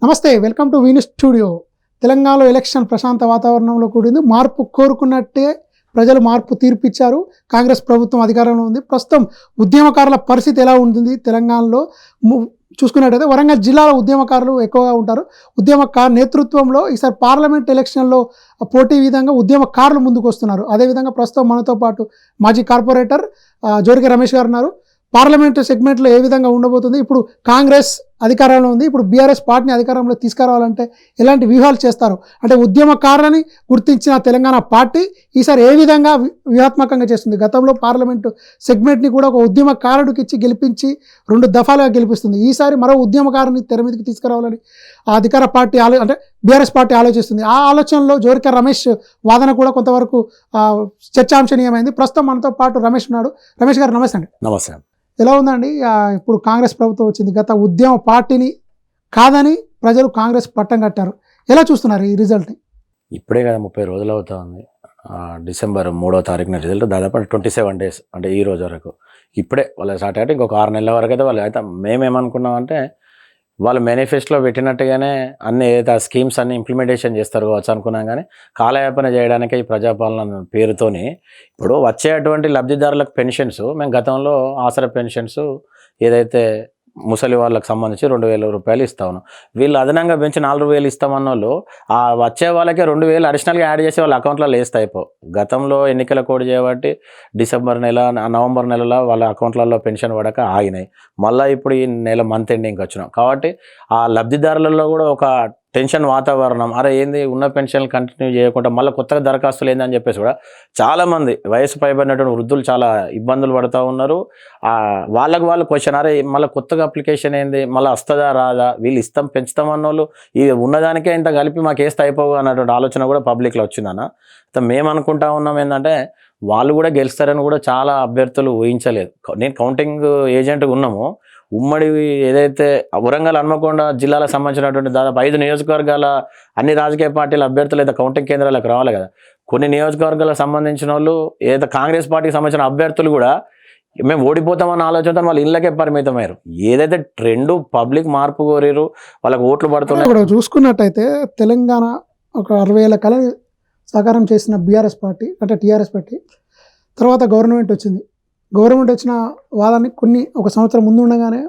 నమస్తే, welcome to వీని studio. తెలంగాణలో ఎలక్షన్ ప్రశాంత వాతావరణంలో కూడింది. మార్పు కోరుకున్నట్టే ప్రజలు మార్పు తీర్పిచ్చారు. కాంగ్రెస్ ప్రభుత్వం అధికారంలో ఉంది. ప్రస్తుతం ఉద్యమకారుల పరిస్థితి ఎలా ఉంటుంది తెలంగాణలో చూసుకున్నట్టయితే వరంగల్ జిల్లాలో ఉద్యమకారులు ఎక్కువగా ఉంటారు. ఉద్యమకారు నేతృత్వంలో ఈసారి పార్లమెంట్ ఎలక్షన్లో పోటీ విధంగా ఉద్యమకారులు ముందుకు వస్తున్నారు. అదేవిధంగా ప్రస్తుతం మనతో పాటు మాజీ కార్పొరేటర్ జోరిక రమేష్ గారు ఉన్నారు. పార్లమెంట్ సెగ్మెంట్లో ఏ విధంగా ఉండబోతుంది, ఇప్పుడు కాంగ్రెస్ అధికారంలో ఉంది, ఇప్పుడు బీఆర్ఎస్ పార్టీని అధికారంలో తీసుకురావాలంటే ఎలాంటి వ్యూహాలు చేస్తారు, అంటే ఉద్యమకారులని గుర్తించిన తెలంగాణ పార్టీ ఈసారి ఏ విధంగా వ్యూహాత్మకంగా చేస్తుంది. గతంలో పార్లమెంటు సెగ్మెంట్ని కూడా ఒక ఉద్యమకారుడికి ఇచ్చి గెలిపించి 2 దఫాలుగా గెలిపిస్తుంది. ఈసారి మరో ఉద్యమకారుని తెర మీదకి తీసుకురావాలని ఆ అధికార పార్టీ అంటే బీఆర్ఎస్ పార్టీ ఆలోచిస్తుంది. ఆ ఆలోచనలో జోరిక రమేష్ వాదన కూడా కొంతవరకు చర్చాంశనీయమైంది. ప్రస్తుతం మనతో పాటు రమేష్ ఉన్నాడు. రమేష్ గారు నమస్తే అండి. నమస్తే. ఎలా ఉందండి? ఇప్పుడు కాంగ్రెస్ ప్రభుత్వం వచ్చింది. గత ఉద్యమ పార్టీని కాదని ప్రజలు కాంగ్రెస్ పట్టం కట్టారు. ఎలా చూస్తున్నారు ఈ రిజల్ట్ని? ఇప్పుడే కదా 30 రోజులు అవుతా ఉంది. డిసెంబర్ 3వ తారీఖున రిజల్ట్, దాదాపు 27 డేస్, అంటే ఈ రోజు వరకు ఇప్పుడే వాళ్ళు స్టార్ట్ అయ్యారు. ఇంకొక 6 నెలల వరకు అయితే వాళ్ళు అయితే మేమేమనుకున్నామంటే వాళ్ళు మేనిఫెస్టోలో పెట్టినట్టుగానే అన్ని ఏదైతే ఆ స్కీమ్స్ అన్ని ఇంప్లిమెంటేషన్ చేస్తారు కావచ్చు అనుకున్నాం. కానీ కాలయాపన చేయడానికే ఈ ప్రజాపాలన పేరుతోని ఇప్పుడు వచ్చేటువంటి లబ్ధిదారులకు పెన్షన్స్, మేము గతంలో ఆసరా పెన్షన్స్ ఏదైతే ముసలి వాళ్ళకి సంబంధించి 2,000 రూపాయలు ఇస్తా ఉన్నాం. వీళ్ళు అదనంగా పెంచి 4,000 ఇస్తామన్న వాళ్ళు ఆ వచ్చే వాళ్ళకే 2,000 అడిషనల్గా యాడ్ చేసి వాళ్ళ అకౌంట్లో వేస్తే అయిపో. గతంలో ఎన్నికల కోడ్ చేయబట్టి డిసెంబర్ నెల నవంబర్ నెలలో వాళ్ళ అకౌంట్లలో పెన్షన్ పడక ఆగినాయి. మళ్ళీ ఇప్పుడు ఈ నెల మంత్ ఎండింగ్కి వచ్చినాం కాబట్టి ఆ లబ్ధిదారులలో కూడా ఒక టెన్షన్ వాతావరణం. అరే ఏంది ఉన్న పెన్షన్లు కంటిన్యూ చేయకుండా మళ్ళీ కొత్తగా దరఖాస్తులు ఏందని చెప్పేసి కూడా చాలామంది వయసు పైబడినటువంటి వృద్ధులు చాలా ఇబ్బందులు పడుతూ ఉన్నారు. వాళ్ళకు వాళ్ళు క్వశ్చన్, అరే మళ్ళీ కొత్తగా అప్లికేషన్ ఏంది, మళ్ళీ వస్తుందా రాదా, వీళ్ళు ఇస్తాం పెంచుతాం అన్నోళ్ళు ఈ ఉన్నదానికే ఇంత కలిపి మాకు వేస్తే అయిపోవు అన్నటువంటి ఆలోచన కూడా పబ్లిక్లో వచ్చిందన్న. మేము అనుకుంటా ఉన్నాం ఏంటంటే వాళ్ళు కూడా గెలుస్తారని కూడా చాలా అభ్యర్థులు ఊహించలేదు. నేను కౌంటింగ్ ఏజెంట్గా ఉన్నాము. ఉమ్మడి ఏదైతే వరంగల్ హన్మకొండ జిల్లాలకు సంబంధించినటువంటి దాదాపు 5 నియోజకవర్గాల అన్ని రాజకీయ పార్టీల అభ్యర్థులు అయితే కౌంటింగ్ కేంద్రాలకు రావాలి కదా. కొన్ని నియోజకవర్గాలకు సంబంధించిన వాళ్ళు ఏదైతే కాంగ్రెస్ పార్టీకి సంబంధించిన అభ్యర్థులు కూడా మేము ఓడిపోతామన్న ఆలోచనతో వాళ్ళు ఇళ్ళకే పరిమితమయ్యారు. ఏదైతే ట్రెండ్ పబ్లిక్ మార్పు కోరారు, వాళ్ళకి ఓట్లు పడుతున్నాయి. ఇప్పుడు చూసుకున్నట్టయితే తెలంగాణ ఒక 60,000 కళ సాకారం చేసిన బీఆర్ఎస్ పార్టీ అంటే టీఆర్ఎస్ పార్టీ తర్వాత గవర్నమెంట్ వచ్చింది. గవర్నమెంట్ వచ్చిన వాదాన్ని ఒక సంవత్సరం ముందు ఉండగానే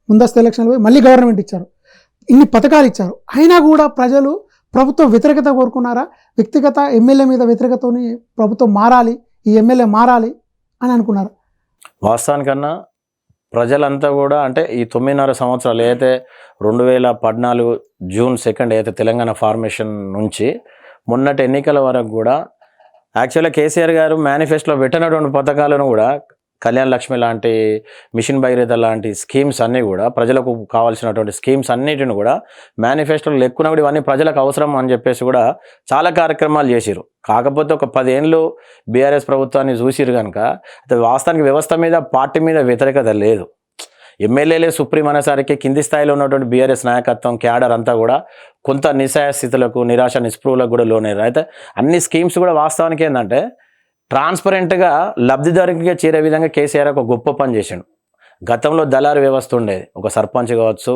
ముందస్తు ఎలక్షన్లు పోయి మళ్ళీ గవర్నమెంట్ ఇచ్చారు. ఇన్ని పథకాలు ఇచ్చారు. అయినా కూడా ప్రజలు ప్రభుత్వం వ్యతిరేకత కోరుకున్నారా? వ్యక్తిగత ఎమ్మెల్యే మీద వ్యతిరేకతని ప్రభుత్వం మారాలి, ఈ ఎమ్మెల్యే మారాలి అని అనుకున్నారు. వాస్తవానికన్నా ప్రజలంతా కూడా అంటే ఈ 9.5 సంవత్సరాలు ఏదైతే 2014 జూన్ 2 ఏదైతే తెలంగాణ ఫార్మేషన్ నుంచి మొన్నటి ఎన్నికల వరకు కూడా యాక్చువల్గా కేసీఆర్ గారు మేనిఫెస్టోలో పెట్టినటువంటి పథకాలను కూడా కళ్యాణ్ లక్ష్మి లాంటి, మిషన్ భగీరథ లాంటి స్కీమ్స్ అన్నీ కూడా ప్రజలకు కావాల్సినటువంటి స్కీమ్స్ అన్నిటిని కూడా మేనిఫెస్టోలో లెక్కున కూడా ఇవన్నీ ప్రజలకు అవసరం అని చెప్పేసి కూడా చాలా కార్యక్రమాలు చేసిరు. కాకపోతే ఒక 10 ఏళ్ళు బీఆర్ఎస్ ప్రభుత్వాన్ని చూసిరు కనుక వాస్తవానికి వ్యవస్థ మీద పార్టీ మీద వ్యతిరేకత లేదు. ఎమ్మెల్యేలే సుప్రీం అనేసరికి కింది స్థాయిలో ఉన్నటువంటి బీఆర్ఎస్ నాయకత్వం క్యాడర్ అంతా కూడా కొంత నిస్సహాయ స్థితులకు, నిరాశ నిస్పృహలకు కూడా లోనయ్యారు. అయితే అన్ని స్కీమ్స్ కూడా వాస్తవానికి ఏంటంటే ట్రాన్స్పరెంట్గా లబ్ధిదారునికే చేరే విధంగా కేసీఆర్ ఒక గొప్ప పని చేసిండు. గతంలో దళారు వ్యవస్థ ఉండేది. ఒక సర్పంచ్ కావచ్చు,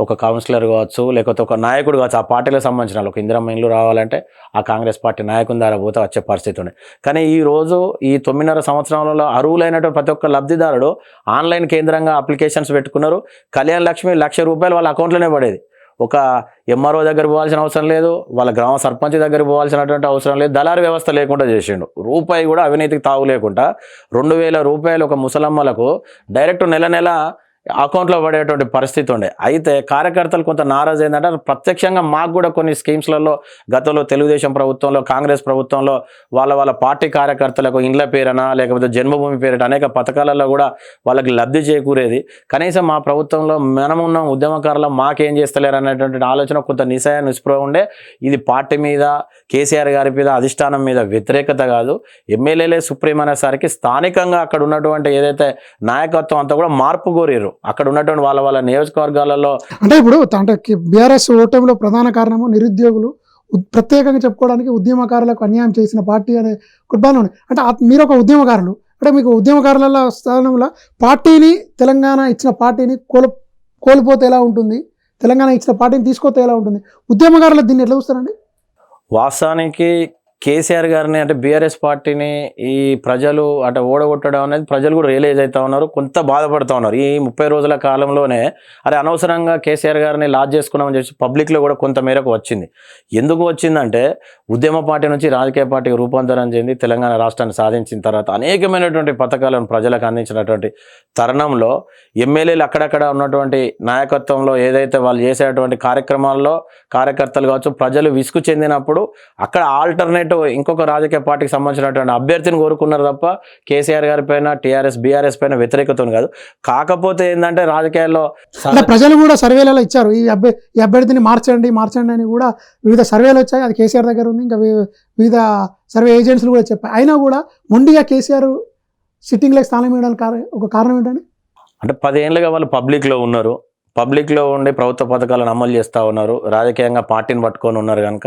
ఒక కౌన్సిలర్ కావచ్చు, లేకపోతే ఒక నాయకుడు కావచ్చు, ఆ పార్టీలకు సంబంధించిన ఒక ఇందిరమ్మ ఇల్లు రావాలంటే ఆ కాంగ్రెస్ పార్టీ నాయకుని ద్వారా పోతే వచ్చే పరిస్థితి ఉండే. కానీ ఈరోజు ఈ 9.5 సంవత్సరాలలో అర్హులైనటువంటి ప్రతి ఒక్క లబ్ధిదారుడు ఆన్లైన్ కేంద్రంగా అప్లికేషన్స్ పెట్టుకున్నారు. కళ్యాణ్ లక్ష్మి ₹1,00,000 వాళ్ళ అకౌంట్లోనే పడేది. ఒక ఎంఆర్ఓ దగ్గర పోవాల్సిన అవసరం లేదు, వాళ్ళ గ్రామ సర్పంచ్ దగ్గర పోవాల్సినటువంటి అవసరం లేదు. దళారు వ్యవస్థ లేకుండా చేసిండు. రూపాయి కూడా అవినీతికి తావు లేకుండా 2,000 రూపాయలు ఒక ముసలమ్మలకు డైరెక్ట్ నెల అకౌంట్లో పడేటువంటి పరిస్థితి ఉండే. అయితే కార్యకర్తలు కొంత నారాజు ఏంటంటే ప్రత్యక్షంగా మాకు కూడా కొన్ని స్కీమ్స్లలో గతంలో తెలుగుదేశం ప్రభుత్వంలో, కాంగ్రెస్ ప్రభుత్వంలో వాళ్ళ పార్టీ కార్యకర్తలకు ఇండ్ల పేరన లేకపోతే జన్మభూమి పేరిట అనేక పథకాలలో కూడా వాళ్ళకి లబ్ధి చేకూరేది. కనీసం మా ప్రభుత్వంలో మనమున్న ఉద్యమకారులు మాకేం చేస్తలేరు అనేటువంటి ఆలోచన కొంత నిస్పృహ ఉండే. ఇది పార్టీ మీద, కేసీఆర్ గారి మీద, అధిష్టానం మీద వ్యతిరేకత కాదు. ఎమ్మెల్యేలే సుప్రీం అనేసరికి స్థానికంగా అక్కడ ఉన్నటువంటి ఏదైతే నాయకత్వం అంతా కూడా మార్పు కోరారు. అక్కడ ఉన్నటువంటి వాళ్ళ నియోజకవర్గాలలో అంటే ఇప్పుడు అంటే బీఆర్ఎస్ ఓటమిలో ప్రధాన కారణము నిరుద్యోగులు ప్రత్యేకంగా చెప్పుకోవడానికి ఉద్యమకారులకు అన్యాయం చేసిన పార్టీ అనే కుటుంబాలు ఉన్నాయి. అంటే మీరు ఒక ఉద్యమకారులు, అంటే మీకు ఉద్యమకారుల స్థానంలో పార్టీని, తెలంగాణ ఇచ్చిన పార్టీని కోల్పోతే ఎలా ఉంటుంది? తెలంగాణ ఇచ్చిన పార్టీని తీసుకొస్తే ఎలా ఉంటుంది? ఉద్యమకారులు దీన్ని ఎట్లా చూస్తారండి? వాస్తవానికి కేసీఆర్ గారిని అంటే బీఆర్ఎస్ పార్టీని ఈ ప్రజలు అంటే ఓడగొట్టడం అనేది ప్రజలు కూడా రియలైజ్ అవుతా ఉన్నారు, కొంత బాధపడుతూ ఉన్నారు. ఈ 30 రోజుల కాలంలోనే అరే అనవసరంగా కేసీఆర్ గారిని లాజ్ చేసుకున్నామని చెప్పి పబ్లిక్లో కూడా కొంత మేరకు వచ్చింది. ఎందుకు వచ్చిందంటే ఉద్యమ పార్టీ నుంచి రాజకీయ పార్టీకి రూపాంతరం చెంది తెలంగాణ రాష్ట్రాన్ని సాధించిన తర్వాత అనేకమైనటువంటి పథకాలను ప్రజలకు అందించినటువంటి తరుణంలో ఎమ్మెల్యేలు అక్కడక్కడ ఉన్నటువంటి నాయకత్వంలో ఏదైతే వాళ్ళు చేసేటువంటి కార్యక్రమాల్లో కార్యకర్తలు కావచ్చు ప్రజలు విసుగు చెందినప్పుడు అక్కడ ఆల్టర్నేట్ ఇంకొక రాజకీయ పార్టీకి సంబంధించినటువంటి అభ్యర్థిని కోరుకున్నారు తప్ప కేసీఆర్ గారి పైన టీఆర్ఎస్ బీఆర్ఎస్ పైన వ్యతిరేకత కాదు. కాకపోతే ఏంటంటే రాజకీయాల్లో అంటే ప్రజలు కూడా సర్వేలలో ఇచ్చారు, ఈ అభ్యర్థిని మార్చండి అని కూడా వివిధ సర్వేలు వచ్చాయి. అది కేసీఆర్ దగ్గర ఉంది, ఇంకా వివిధ సర్వే ఏజెన్సీలు కూడా చెప్పాయి. అయినా కూడా మొండిగా కేసీఆర్ సిట్టింగ్లకు స్థానం ఇవ్వడానికి ఒక కారణం ఏంటంటే అంటే 10 ఏళ్ళుగా వాళ్ళు పబ్లిక్లో ఉన్నారు, పబ్లిక్లో ఉండి ప్రభుత్వ పథకాలను అమలు చేస్తూ ఉన్నారు, రాజకీయంగా పార్టీని పట్టుకొని ఉన్నారు కనుక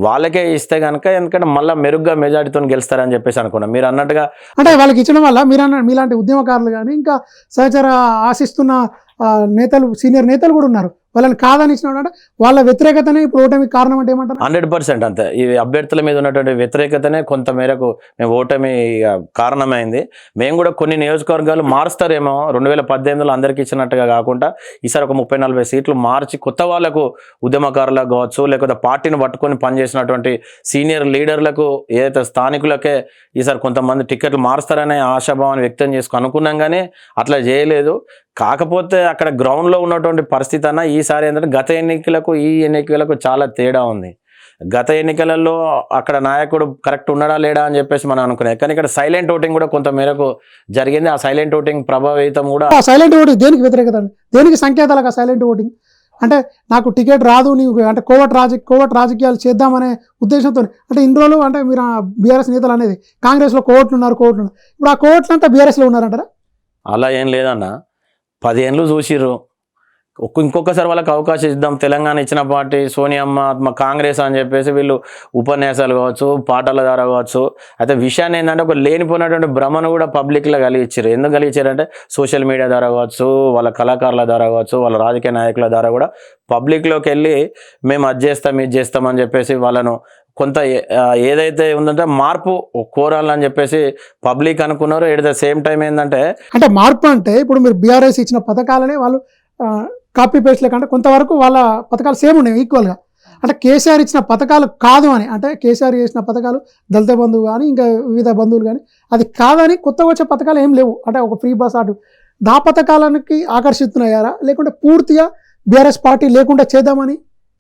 వాళ్ళకే ఇస్తే కనుక ఎందుకంటే మళ్ళీ మెరుగ్గా మెజార్టీతో గెలుస్తారని చెప్పేసి అనుకున్నాం. మీరు అన్నట్టుగా అంటే వాళ్ళకి ఇచ్చడం వల్ల మీలాంటి ఉద్యమకారులు కానీ ఇంకా సహచర ఆశిస్తున్న నేతలు సీనియర్ నేతలు కూడా ఉన్నారు, వాళ్ళని కాదని ఇచ్చినాడు వాళ్ళ వ్యతిరేకతనే ఇప్పుడు ఓటమికి కారణం అంటే ఏమంటారు? 100% అంతే. ఈ అభ్యర్థుల మీద ఉన్నటువంటి వ్యతిరేకతనే కొంత మేరకు మేము ఓటమి కారణమైంది. మేము కూడా కొన్ని నియోజకవర్గాలు మారుస్తారేమో 2018లో అందరికీ ఇచ్చినట్టుగా కాకుండా ఈసారి ఒక 30-40 సీట్లు మార్చి కొత్త వాళ్ళకు ఉద్యమకారులకు కావచ్చు లేకపోతే పార్టీని పట్టుకొని పనిచేసినటువంటి సీనియర్ లీడర్లకు ఏదైతే స్థానికులకే ఈసారి కొంతమంది టికెట్లు మారుస్తారనే ఆశాభావాన్ని వ్యక్తం చేసుకుని అనుకున్నాం, కానీ అట్లా చేయలేదు. కాకపోతే అక్కడ గ్రౌండ్లో ఉన్నటువంటి పరిస్థితి అన్న ఈసారి ఏంటంటే గత ఎన్నికలకు ఈ ఎన్నికలకు చాలా తేడా ఉంది. గత ఎన్నికలలో అక్కడ నాయకుడు కరెక్ట్ ఉన్నాడా లేడా అని చెప్పేసి మనం అనుకునేది, కానీ ఇక్కడ సైలెంట్ ఓటింగ్ కూడా కొంత మేరకు జరిగింది. ఆ సైలెంట్ ఓటింగ్ ప్రభావితం కూడా సైలెంట్ ఓటింగ్ దేనికి వ్యతిరేకత అండి? దేనికి సంకేతాలకు ఆ సైలెంట్ ఓటింగ్? అంటే నాకు టికెట్ రాదు నీవు అంటే కోవట్ రాజకీయాలు చేద్దామనే ఉద్దేశంతో అంటే ఇన్ని రోజులు అంటే మీరు బీఆర్ఎస్ నేతలు అనేది కాంగ్రెస్లో కోవట్లు ఉన్నారు. ఇప్పుడు ఆ కోవట్లు అంతా బీఆర్ఎస్లో ఉన్నారంటారా? అలా ఏం లేదన్న, 10 ఏళ్ళు చూసిర్రు, ఇంకొకసారి వాళ్ళకి అవకాశం ఇద్దాం. తెలంగాణ ఇచ్చిన పార్టీ సోనియమ్మ కాంగ్రెస్ అని చెప్పేసి వీళ్ళు ఉపన్యాసాలు కావచ్చు పాటల ద్వారా కావచ్చు. అయితే విషయాన్ని ఏంటంటే ఒక లేనిపోయినటువంటి భ్రమను కూడా పబ్లిక్లో కలిగించారు. ఎందుకు కలిగించారంటే సోషల్ మీడియా ద్వారా కావచ్చు, వాళ్ళ కళాకారుల ద్వారా కావచ్చు, వాళ్ళ రాజకీయ నాయకుల ద్వారా కూడా పబ్లిక్లోకి వెళ్ళి మేము అది చేస్తాం ఇది చేస్తామని చెప్పేసి వాళ్ళను కొంత ఏదైతే ఉందంటే మార్పు కోరాలని చెప్పేసి పబ్లిక్ అనుకున్నారు. ఎట్ ద సేమ్ టైం ఏంటంటే అంటే మార్పు అంటే ఇప్పుడు మీరు బీఆర్ఎస్ ఇచ్చిన పథకాలనే వాళ్ళు కాపీ పేస్ట్ లేకంటే కొంతవరకు వాళ్ళ పథకాలు సేమ్ ఉన్నాయి ఈక్వల్గా. అంటే కేసీఆర్ ఇచ్చిన పథకాలు కాదు అని, అంటే కేసీఆర్ చేసిన పథకాలు దళిత బంధువు కానీ ఇంకా వివిధ బంధువులు కానీ అది కాదని కొత్తగా వచ్చే పథకాలు ఏం లేవు. అంటే ఒక ఫ్రీ బస్ అటు దా పథకాలకి ఆకర్షిస్తున్నాయారా లేకుంటే పూర్తిగా బీఆర్ఎస్ పార్టీ లేకుండా చేద్దామని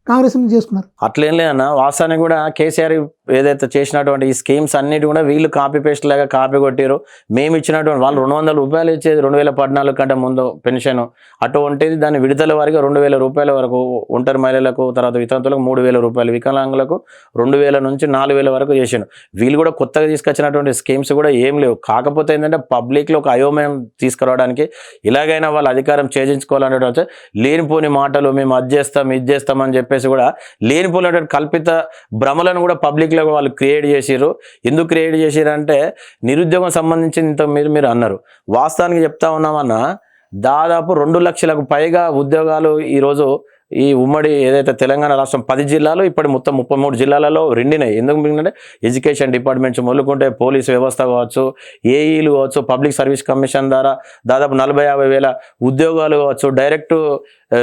కాంగ్రెస్ నుంచి చేసుకున్నారు? అట్లేం లేదన్న, వాస్తవానికి కూడా కేసీఆర్ ఏదైతే చేసినటువంటి ఈ స్కీమ్స్ అన్నిటి కూడా వీళ్ళు కాపీ పేస్ట్ లాగా కాపీ కొట్టారు. మేము ఇచ్చినటువంటి వాళ్ళు 200 రూపాయలు ఇచ్చేది 2014 కంటే ముందు పెన్షన్ అటువంటిది దాన్ని విడుదల వారికి 2000 రూపాయల వరకు, ఒంటరి మహిళలకు తర్వాత వితంతులకు 3000 రూపాయలు, వికలాంగులకు 2000 నుంచి 4000 వరకు చేసాను. వీళ్ళు కూడా కొత్తగా తీసుకొచ్చినటువంటి స్కీమ్స్ కూడా ఏం లేవు. కాకపోతే ఏంటంటే పబ్లిక్లో ఒక అయోమయం తీసుకురావడానికి ఇలాగైనా వాళ్ళు అధికారం చేజించుకోవాలనేటువంటి లేనిపోని మాటలు మేము అది చేస్తాం ఇది చేస్తామని చెప్పేసి కూడా లేనిపోయినటువంటి కల్పిత భ్రమలను కూడా పబ్లిక్లో వాళ్ళు క్రియేట్ చేసిర్రు. ఎందుకు క్రియేట్ చేసిరంటే నిరుద్యోగం సంబంధించి ఇంత మీరు అన్నారు. వాస్తవానికి చెప్తా ఉన్నామన్నా దాదాపు 2 లక్షలకు పైగా ఉద్యోగాలు ఈరోజు ఈ ఉమ్మడి ఏదైతే తెలంగాణ రాష్ట్రం 10 జిల్లాలు ఇప్పుడు మొత్తం 33 జిల్లాలలో రెండినాయి. ఎందుకు అంటే ఎడ్యుకేషన్ డిపార్ట్మెంట్స్ మొదలుకుంటే పోలీసు వ్యవస్థ కావచ్చు, ఏఈలు కావచ్చు, పబ్లిక్ సర్వీస్ కమిషన్ ద్వారా దాదాపు 40-50 వేల ఉద్యోగాలు కావచ్చు, డైరెక్ట్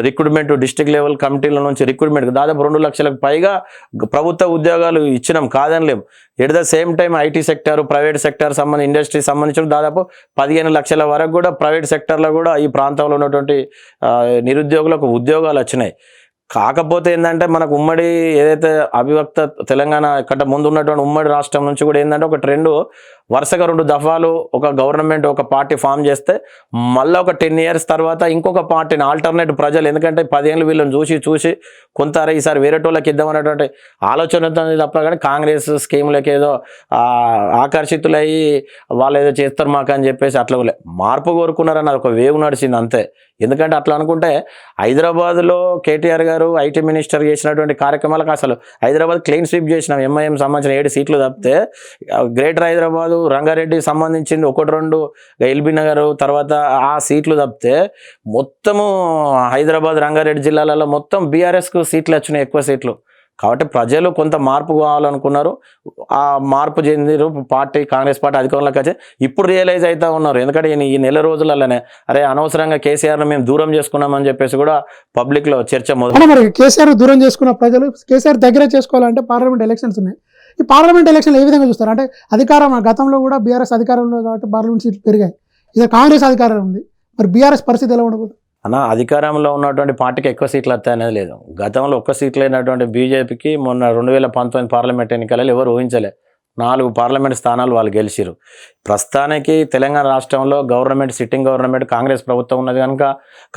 రిక్రూట్మెంట్ డిస్ట్రిక్ట్ లెవెల్ కమిటీల నుంచి రిక్రూట్మెంట్ దాదాపు 2 లక్షలకు పైగా ప్రభుత్వ ఉద్యోగాలు ఇచ్చినాం కాదనిలేం. At the same time IT sector private sector industry సంబంధించిన దాదాపు 15 లక్షల వరకు కూడా ప్రైవేట్ సెక్టర్లో కూడా ఈ ప్రాంతంలో ఉన్నటువంటి నిరుద్యోగులకు ఉద్యోగాలు వచ్చినాయి. కాకపోతే ఏంటంటే మనకు ఉమ్మడి ఏదైతే అవిభక్త తెలంగాణ కంటే ముందు ఉన్నటువంటి ఉమ్మడి రాష్ట్రం నుంచి కూడా ఏంటంటే ఒక ట్రెండ్ వరుసగా 2 దఫాలు ఒక గవర్నమెంట్ ఒక పార్టీ ఫామ్ చేస్తే మళ్ళీ ఒక 10 years తర్వాత ఇంకొక పార్టీని ఆల్టర్నేట్ ప్రజలు ఎందుకంటే 10 ఏళ్ళు వీళ్ళని చూసి కొంత ఈసారి వేరేటోళ్ళకి ఇద్దామనేటువంటి ఆలోచన తప్ప కానీ కాంగ్రెస్ స్కీములకి ఏదో ఆకర్షితులయ్యి వాళ్ళు ఏదో చేస్తారు మాకు అని చెప్పేసి అట్లా మార్పు కోరుకున్నారని ఒక వేవ్ నడిచింది అంతే. ఎందుకంటే అట్లా అనుకుంటే హైదరాబాద్లో కేటీఆర్ గారు ఐటీ మినిస్టర్ చేసినటువంటి కార్యక్రమాలకు అసలు హైదరాబాద్ క్లీన్ స్వీప్ చేసినాం. ఎంఐఎం సంబంధించిన 7 సీట్లు తప్పితే గ్రేటర్ హైదరాబాదు రంగారెడ్డి సంబంధించింది 1-2 ఎల్బీ నగర్ తర్వాత ఆ సీట్లు తప్పితే మొత్తము హైదరాబాద్ రంగారెడ్డి జిల్లాలలో మొత్తం బీఆర్ఎస్కు సీట్లు వచ్చినాయి, ఎక్కువ సీట్లు. కాబట్టి ప్రజలు కొంత మార్పు కావాలనుకున్నారు, ఆ మార్పు చెందిరు. పార్టీ కాంగ్రెస్ పార్టీ అధికారంలోకి వచ్చి ఇప్పుడు రియలైజ్ అవుతా ఉన్నారు. ఎందుకంటే ఈ నెల రోజులలోనే అరే అనవసరంగా కేసీఆర్ను మేము దూరం చేసుకున్నామని చెప్పేసి కూడా పబ్లిక్లో చర్చ మొదలు. మరి కేసీఆర్ దూరం చేసుకున్న ప్రజలు కేసీఆర్ దగ్గర చేసుకోవాలంటే పార్లమెంట్ ఎలక్షన్స్ ఉన్నాయి. ఈ పార్లమెంట్ ఎలక్షన్ ఏ విధంగా చూస్తారు? అంటే అధికారం గతంలో కూడా బీఆర్ఎస్ అధికారంలో కాబట్టి పార్లమెంట్ సీట్లు పెరిగాయి, ఇది కాంగ్రెస్ అధికారం ఉంది, మరి బీఆర్ఎస్ పరిస్థితి ఎలా ఉండకూడదు? అన్న అధికారంలో ఉన్నటువంటి పార్టీకి ఎక్కువ సీట్లు వస్తాయనేది లేదు. గతంలో ఒక్క సీట్లు అయినటువంటి బీజేపీకి మొన్న 2019 పార్లమెంట్ ఎన్నికలలో ఎవరు ఊహించలే 4 పార్లమెంట్ స్థానాలు వాళ్ళు గెలిచిరు. ప్రస్తుతానికి తెలంగాణ రాష్ట్రంలో గవర్నమెంట్ సిట్టింగ్ గవర్నమెంట్ కాంగ్రెస్ ప్రభుత్వం ఉన్నది కనుక,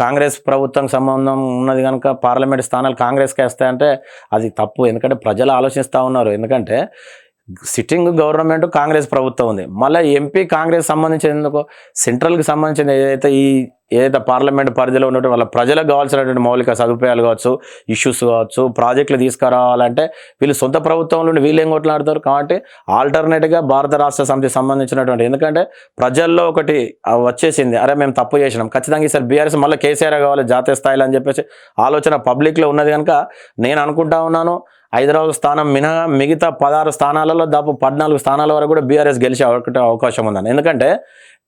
కాంగ్రెస్ ప్రభుత్వం సంబంధం ఉన్నది కనుక పార్లమెంట్ స్థానాలు కాంగ్రెస్కి వస్తాయంటే అది తప్పు. ఎందుకంటే ప్రజలు ఆలోచిస్తూ ఉన్నారు. ఎందుకంటే సిట్టింగ్ గవర్నమెంట్ కాంగ్రెస్ ప్రభుత్వం ఉంది, మళ్ళీ ఎంపీ కాంగ్రెస్ సంబంధించిన ఎందుకు సెంట్రల్కి సంబంధించిన ఏదైతే పార్లమెంట్ పరిధిలో ఉన్నటువంటి వాళ్ళ ప్రజలకు కావాల్సినటువంటి మౌలిక సదుపాయాలు కావచ్చు, ఇష్యూస్ కావచ్చు, ప్రాజెక్టులు తీసుకురావాలంటే వీళ్ళు సొంత ప్రభుత్వం నుండి వీళ్ళు ఏం కొట్లాడతారు. కాబట్టి ఆల్టర్నేట్గా భారత రాష్ట్ర సమితికి సంబంధించినటువంటి, ఎందుకంటే ప్రజల్లో ఒకటి వచ్చేసింది, అరే మేము తప్పు చేసినాం, ఖచ్చితంగా ఈసారి బీఆర్ఎస్ మళ్ళీ కేసీఆర్ కావాలి జాతీయ స్థాయిలో అని చెప్పేసి ఆలోచన పబ్లిక్లో ఉన్నది కనుక నేను అనుకుంటా ఉన్నాను హైదరాబాద్ స్థానం మినహా మిగతా 16 స్థానాలలో దాదాపు 14 స్థానాల వరకు కూడా బీఆర్ఎస్ గెలిచే అవకాశం ఉందని. ఎందుకంటే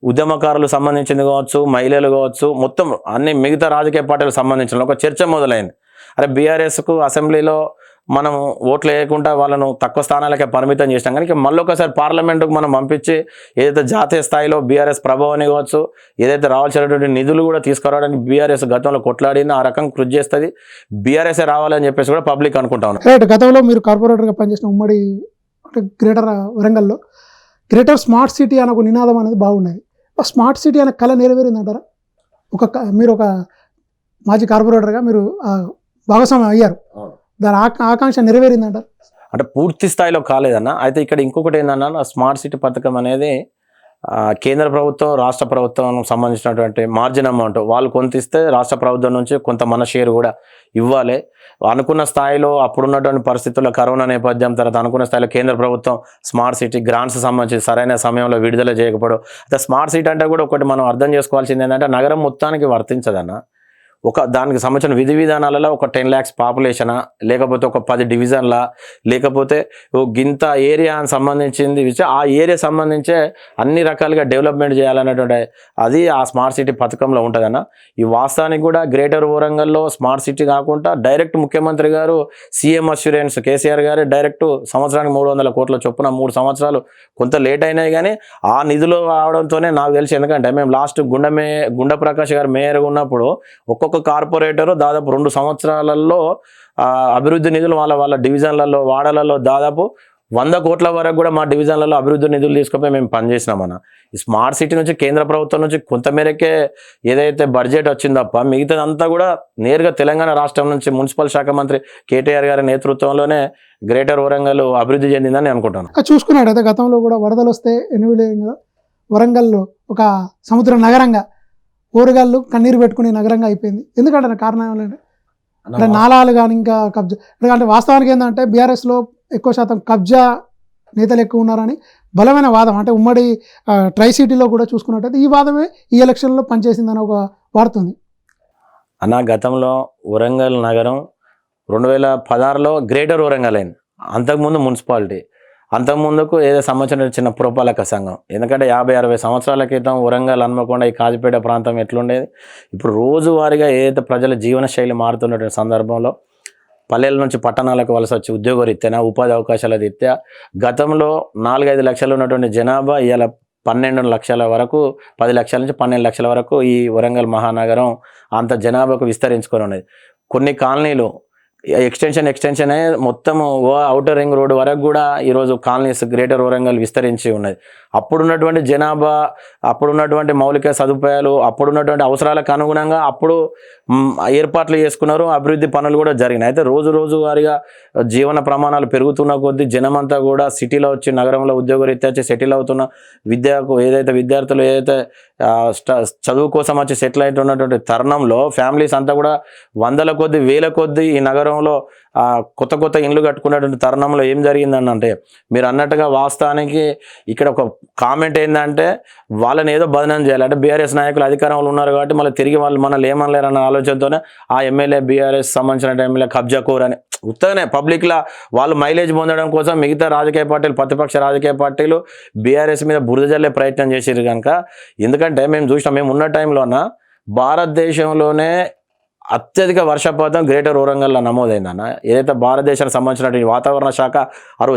ఉద్యమకారులు సంబంధించింది కావచ్చు, మహిళలు కావచ్చు, మొత్తం అన్ని మిగతా రాజకీయ పార్టీలకు సంబంధించిన ఒక చర్చ మొదలైంది. అరే బీఆర్ఎస్కు అసెంబ్లీలో మనం ఓట్లు వేయకుండా వాళ్ళను తక్కువ స్థానాలకే పరిమితం చేసినాం, కానీ మళ్ళీ ఒకసారి పార్లమెంటుకు మనం పంపించి ఏదైతే జాతీయ స్థాయిలో బీఆర్ఎస్ ప్రభావాన్ని కావచ్చు, ఏదైతే రావాల్సినటువంటి నిధులు కూడా తీసుకురావడానికి బీఆర్ఎస్ గతంలో కొట్లాడింది, ఆ రకం కృషి చేస్తుంది, బీఆర్ఎస్ఏ రావాలని చెప్పేసి కూడా పబ్లిక్ అనుకుంటా ఉన్నారు. రైట్. గతంలో మీరు కార్పొరేటర్గా పనిచేసిన ఉమ్మడి అంటే గ్రేటర్ వరంగల్లో గ్రేటర్ స్మార్ట్ సిటీ అనే ఒక నినాదం అనేది బాగున్నది. ఆ స్మార్ట్ సిటీ అనే కళ నెరవేరిందంటారా? మీరు ఒక మాజీ కార్పొరేటర్గా మీరు భాగస్వామ్యం అయ్యారు, దాని ఆకాంక్ష నెరవేరిందంటారు? అంటే పూర్తి స్థాయిలో కాలేదన్న. అయితే ఇక్కడ ఇంకొకటి ఏందన్నా, స్మార్ట్ సిటీ పథకం అనేది కేంద్ర ప్రభుత్వం రాష్ట్ర ప్రభుత్వం సంబంధించినటువంటి మార్జిన్ అమౌంట్ వాళ్ళు కొంత ఇస్తే రాష్ట్ర ప్రభుత్వం నుంచి కొంత మన షేర్ కూడా ఇవ్వాలి. అనుకున్న స్థాయిలో అప్పుడున్నటువంటి పరిస్థితుల్లో కరోనా నేపథ్యం తర్వాత అనుకున్న స్థాయిలో కేంద్ర ప్రభుత్వం స్మార్ట్ సిటీ గ్రాంట్స్ సంబంధించి సరైన సమయంలో విడుదల చేయకపోవడం. అయితే స్మార్ట్ సిటీ అంటే కూడా ఒకటి మనం అర్థం చేసుకోవాల్సింది ఏంటంటే నగరం మొత్తానికి వర్తించదన్న. దానికి సంబంధించిన విధి విధానాలలో ఒక 10 lakhs పాపులేషనా, లేకపోతే ఒక 10 డివిజన్లా, లేకపోతే గింత ఏరియాకి సంబంధించింది ఆ ఏరియా సంబంధించే అన్ని రకాలుగా డెవలప్మెంట్ చేయాలనేటువంటి అది ఆ స్మార్ట్ సిటీ పథకంలో ఉంటుందన్న. ఈ వాస్తవానికి కూడా గ్రేటర్ వరంగల్లో స్మార్ట్ సిటీ కాకుండా డైరెక్ట్ ముఖ్యమంత్రి గారు సీఎం అష్యూరెన్స్ కేసీఆర్ గారు డైరెక్ట్ సంవత్సరానికి 300 కోట్ల చొప్పున 3 సంవత్సరాలు కొంత లేట్ అయినాయి, కానీ ఆ నిధులు రావడంతోనే నాకు తెలిసి. ఎందుకంటే మేము లాస్ట్ గుండ ప్రకాష్ గారు మేయర్గా ఉన్నప్పుడు ఒక్కొక్క కార్పొరేటర్ దాదాపు 2 సంవత్సరాలలో అభివృద్ధి నిధులు వాళ్ళ డివిజన్లలో వార్డులలో దాదాపు 100 కోట్ల వరకు కూడా మా డివిజన్లలో అభివృద్ధి నిధులు తీసుకుపోయి మేము పనిచేసినామన్న. ఈ స్మార్ట్ సిటీ నుంచి కేంద్ర ప్రభుత్వం నుంచి కొంతమేరకే ఏదైతే బడ్జెట్ వచ్చిందో తప్ప మిగతాదంతా కూడా నేరుగా తెలంగాణ రాష్ట్రం నుంచి మున్సిపల్ శాఖ మంత్రి కేటీఆర్ గారి నేతృత్వంలోనే గ్రేటర్ వరంగల్ అభివృద్ధి చెందిందని అనుకుంటాను. చూసుకున్నాడు అయితే గతంలో కూడా వరదలు వస్తే ఎన్నివేలేం కదా, వరంగల్లో ఒక సముద్ర నగరంగా ఊరగాళ్ళు కన్నీరు పెట్టుకునే నగరంగా అయిపోయింది. ఎందుకంటే కారణం ఏంటంటే అంటే నాలాలు కానీ ఇంకా కబ్జా. ఎందుకంటే వాస్తవానికి ఏంటంటే బీఆర్ఎస్లో ఎక్కువ శాతం కబ్జా నేతలు ఎక్కువ ఉన్నారని బలమైన వాదం. అంటే ఉమ్మడి ట్రై సిటీలో కూడా చూసుకున్నట్టయితే ఈ వాదమే ఈ ఎలక్షన్లో పనిచేసిందని ఒక వార్త ఉంది అన్న. గతంలో వరంగల్ నగరం 2016లో గ్రేటర్ వరంగల్ అయింది, అంతకుముందు మున్సిపాలిటీ, అంతకుముందుకు ఏదో సంబంధించిన చిన్న పురపాలక సంఘం. ఎందుకంటే 50-60 సంవత్సరాల క్రితం వరంగల్ హన్మకొండ ఈ కాజిపేట ప్రాంతం ఎట్లుండేది, ఇప్పుడు రోజువారీగా ఏదైతే ప్రజల జీవన శైలి మారుతున్నటువంటి సందర్భంలో పల్లెల నుంచి పట్టణాలకు వలస వచ్చి ఉద్యోగరీత్యా ఉపాధి అవకాశాల రీత్యా గతంలో 4-5 లక్షలు ఉన్నటువంటి జనాభా ఇవాళ 12 లక్షల వరకు, 10 లక్షల నుంచి 12 లక్షల వరకు ఈ వరంగల్ మహానగరం అంత జనాభాకు విస్తరించుకొని ఉన్నది. కొన్ని కాలనీలు ఎక్స్టెన్షనే మొత్తం ఔటర్ రింగ్ రోడ్ వరకు కూడా ఈరోజు కాలనీస్ గ్రేటర్ వరంగల్ విస్తరించి ఉన్నది. అప్పుడున్నటువంటి జనాభా, అప్పుడున్నటువంటి మౌలిక సదుపాయాలు, అప్పుడున్నటువంటి అవసరాలకు అనుగుణంగా అప్పుడు ఏర్పాట్లు చేసుకున్నారు, అభివృద్ధి పనులు కూడా జరిగినాయి. అయితే రోజు వారిగా జీవన ప్రమాణాలు పెరుగుతున్న కొద్దీ జనమంతా కూడా సిటీలో వచ్చి నగరంలో ఉద్యోగరీత్యా వచ్చి సెటిల్ అవుతున్న విద్యార్థులు ఏదైతే చదువు కోసం వచ్చి సెటిల్ అవుతున్నటువంటి తరుణంలో ఫ్యామిలీస్ అంతా కూడా వందల కొద్ది వేల కొద్ది ఈ నగరంలో కొత్త ఇండ్లు కట్టుకున్నటువంటి తరుణంలో ఏం జరిగిందని అంటే, మీరు అన్నట్టుగా వాస్తవానికి ఇక్కడ ఒక కామెంట్ ఏంటంటే వాళ్ళని ఏదో బదనం చేయాలి అంటే బీఆర్ఎస్ నాయకులు అధికారంలో ఉన్నారు కాబట్టి మళ్ళీ తిరిగి వాళ్ళు మనల్ని ఏమనలేరు అన్న ఆలోచనతోనే ఆ ఎమ్మెల్యే బీఆర్ఎస్ సంబంధించిన ఎమ్మెల్యే కబ్జా కోర్ అని ఉత్తగానే పబ్లిక్లా వాళ్ళు మైలేజ్ పొందడం కోసం మిగతా రాజకీయ పార్టీలు ప్రతిపక్ష రాజకీయ పార్టీలు బీఆర్ఎస్ మీద బురద జల్లే ప్రయత్నం చేసారు కనుక. ఎందుకంటే మేము చూసినాం, మేము ఉన్న టైంలోన భారతదేశంలోనే అత్యధిక వర్షపాతం గ్రేటర్ వరంగల్లో నమోదైందన్న. ఏదైతే భారతదేశానికి సంబంధించినటువంటి వాతావరణ శాఖ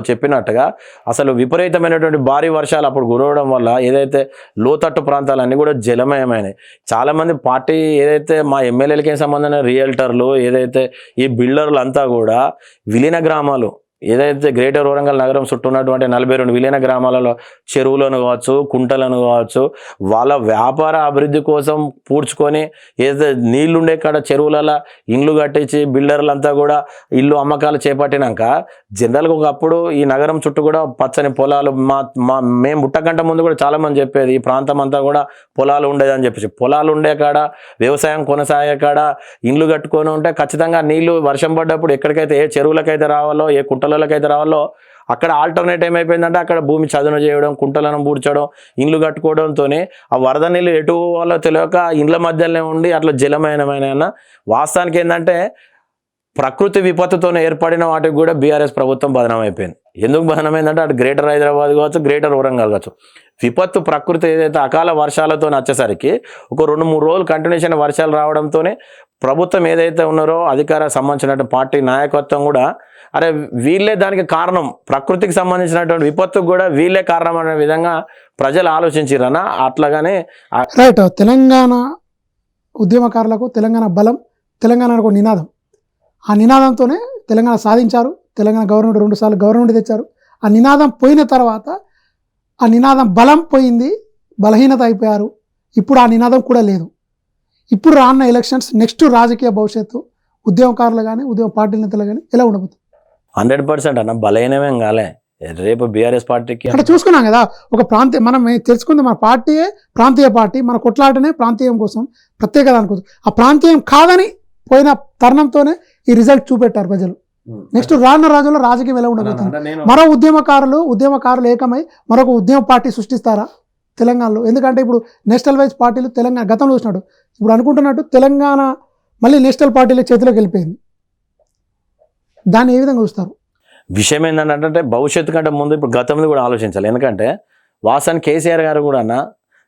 చెప్పినట్టుగా అసలు విపరీతమైనటువంటి భారీ వర్షాలు అప్పుడు కురవడం వల్ల ఏదైతే లోతట్టు ప్రాంతాలన్నీ కూడా జలమయమైనవి. చాలామంది పార్టీ ఏదైతే మా ఎమ్మెల్యేలకి సంబంధించిన రియల్టర్లు ఏదైతే ఈ బిల్డర్లు అంతా కూడా విలీన గ్రామాలు ఏదైతే గ్రేటర్ వరంగల్ నగరం చుట్టూ ఉన్నటువంటి 42 విలీన గ్రామాలలో చెరువులను కావచ్చు, కుంటలను కావచ్చు, వాళ్ళ వ్యాపార అభివృద్ధి కోసం పూడ్చుకొని ఏదైతే నీళ్లుండే కాడ చెరువులలో ఇండ్లు కట్టించి బిల్డర్లంతా కూడా ఇల్లు అమ్మకాలు చేపట్టినాక జనరల్గా ఒకప్పుడు ఈ నగరం చుట్టూ కూడా పచ్చని పొలాలు మేము పుట్టకంట ముందు కూడా చాలామంది చెప్పేది ఈ ప్రాంతం అంతా కూడా పొలాలు ఉండేదని చెప్పేసి. పొలాలు ఉండే కాడ వ్యవసాయం కొనసాగే కాడ ఇండ్లు కట్టుకొని ఉంటే ఖచ్చితంగా నీళ్లు వర్షం పడ్డప్పుడు ఎక్కడికైతే ఏ చెరువులకైతే రావాలో ఏ కుంటలకైతే రావాలో అక్కడ ఆల్టర్నేట్ ఏమైపోయిందంటే అక్కడ భూమి చదును చేయడం, కుంటలను పూడ్చడం, ఇండ్లు కట్టుకోవడంతో ఆ వరద నీళ్ళు ఎటు వాళ్ళో తెలియక ఇండ్ల మధ్యలోనే ఉండి అట్లా జలమయమైన. వాస్తవానికి ఏంటంటే ప్రకృతి విపత్తుతో ఏర్పడిన వాటికి కూడా బీఆర్ఎస్ ప్రభుత్వం బదనం అయిపోయింది. ఎందుకు బదనమైందంటే అటు గ్రేటర్ హైదరాబాద్ కావచ్చు, గ్రేటర్ వరంగల్ కావచ్చు, విపత్తు ప్రకృతి ఏదైతే అకాల వర్షాలతో వచ్చేసరికి ఒక 2-3 రోజులు కంటిన్యూషన్ వర్షాలు రావడంతోనే ప్రభుత్వం ఏదైతే ఉన్నారో అధికార సంబంధించినటువంటి పార్టీ నాయకత్వం కూడా అరే వీళ్ళే దానికి కారణం, ప్రకృతికి సంబంధించినటువంటి విపత్తుకు కూడా వీళ్ళే కారణం అనే విధంగా ప్రజలు ఆలోచించారన్న. అట్లాగానే రైట్, తెలంగాణ ఉద్యమకారులకు తెలంగాణ బలం, తెలంగాణకు నినాదం, ఆ నినాదంతోనే తెలంగాణ సాధించారు. తెలంగాణ గవర్నమెంట్ 2 సార్లు గవర్నమెంట్ తెచ్చారు. ఆ నినాదం పోయిన తర్వాత ఆ నినాదం బలం పోయింది, బలహీనత అయిపోయారు. ఇప్పుడు ఆ నినాదం కూడా లేదు. ఇప్పుడు రానున్న ఎలక్షన్స్, నెక్స్ట్ రాజకీయ భవిష్యత్తు ఉద్యమకారులు కానీ ఉద్యమ పార్టీల నేతలు కానీ ఎలా ఉండబోతుంది? 100% అన్న బలహీనమేం కాలే. రేపు బీఆర్ఎస్ పార్టీకి అక్కడ చూసుకున్నాం కదా, ఒక ప్రాంతీయ మనం తెలుసుకుంది, మన పార్టీయే ప్రాంతీయ పార్టీ, మన కొట్లాటనే ప్రాంతీయం కోసం, ప్రత్యేక దానికోసం. ఆ ప్రాంతీయం కాదని పోయిన తరుణంతోనే ఈ రిజల్ట్ చూపెట్టారు ప్రజలు. నెక్స్ట్ రానున్న రోజుల్లో రాజకీయం ఎలా ఉండబోతుంది? మరో ఉద్యమకారులు ఏకమై మరొక ఉద్యమ పార్టీ సృష్టిస్తారా తెలంగాణలో? ఎందుకంటే ఇప్పుడు నేషనల్ వైజ్ పార్టీలు తెలంగాణ గతంలో చూసినట్టు ఇప్పుడు అనుకుంటున్నట్టు తెలంగాణ మళ్ళీ నేషనల్ పార్టీల చేతిలోకి వెళ్ళిపోయింది. దాన్ని ఏ విధంగా చూస్తారు? విషయం ఏంటంటే భవిష్యత్తు కంటే ముందు ఇప్పుడు గతంలో కూడా ఆలోచించాలి. ఎందుకంటే వాసాన్ కేసీఆర్ గారు కూడా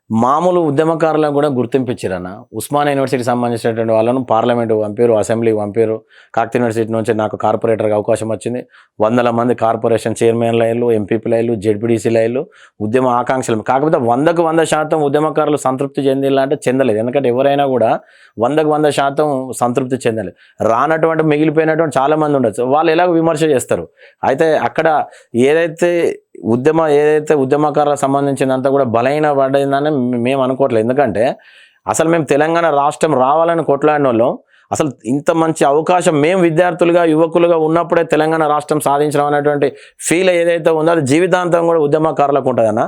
మామూలు ఉద్యమకారులను కూడా గుర్తింపించారన్న. ఉస్మానియా యూనివర్సిటీకి సంబంధించినటువంటి వాళ్ళను పార్లమెంటు పంపారు, అసెంబ్లీకి పంపారు. కాకతీయ యూనివర్సిటీ నుంచి నాకు కార్పొరేటర్గా అవకాశం వచ్చింది. 100 మంది కార్పొరేషన్ చైర్మన్లు అయ్యారు, ఎంపీపీలు అయ్యారు, జెడ్పీడీసీలు అయ్యారు, ఉద్యమ ఆకాంక్షలు. కాకపోతే 100కు 100% ఉద్యమకారులు సంతృప్తి చెందిలా అంటే చెందలేదు. ఎందుకంటే ఎవరైనా కూడా 100కు 100% సంతృప్తి చెందలేదు. రానటువంటి మిగిలిపోయినటువంటి చాలామంది ఉండొచ్చు, వాళ్ళు ఎలాగో విమర్శ చేస్తారు. అయితే అక్కడ ఏదైతే ఉద్యమకారులకు సంబంధించినంత కూడా బలహీన పడిందని మేము అనుకోవట్లేదు. ఎందుకంటే అసలు మేము తెలంగాణ రాష్ట్రం రావాలని కొట్లాడిన వాళ్ళం. అసలు ఇంత మంచి అవకాశం మేము విద్యార్థులుగా యువకులుగా ఉన్నప్పుడే తెలంగాణ రాష్ట్రం సాధించడం అనేటువంటి ఫీల్ ఏదైతే ఉందో అది జీవితాంతం కూడా ఉద్యమకారులకు ఉంటుందన్న.